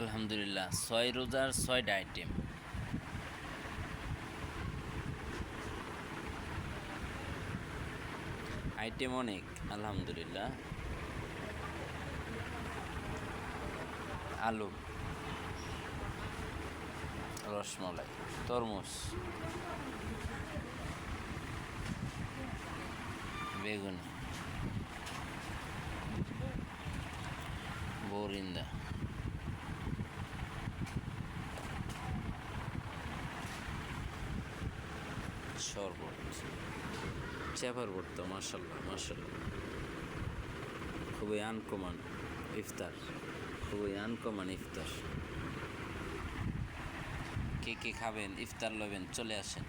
আলহামদুলিল্লাহ 6 রোজার 6টা আইটেম। আইটেম অনেক আলহামদুলিল্লাহ। আলু, রসমলাই, তরমুজ, বেগুন, বোরিন্দা, শরবত, চেপার ভর্তা। মাশাল্লাহ মাশাল্লাহ, খুবই আনকমন ইফতার, খুবই আনকমন ইফতার। কে কে খাবেন, ইফতার লবেন, চলে আসেন।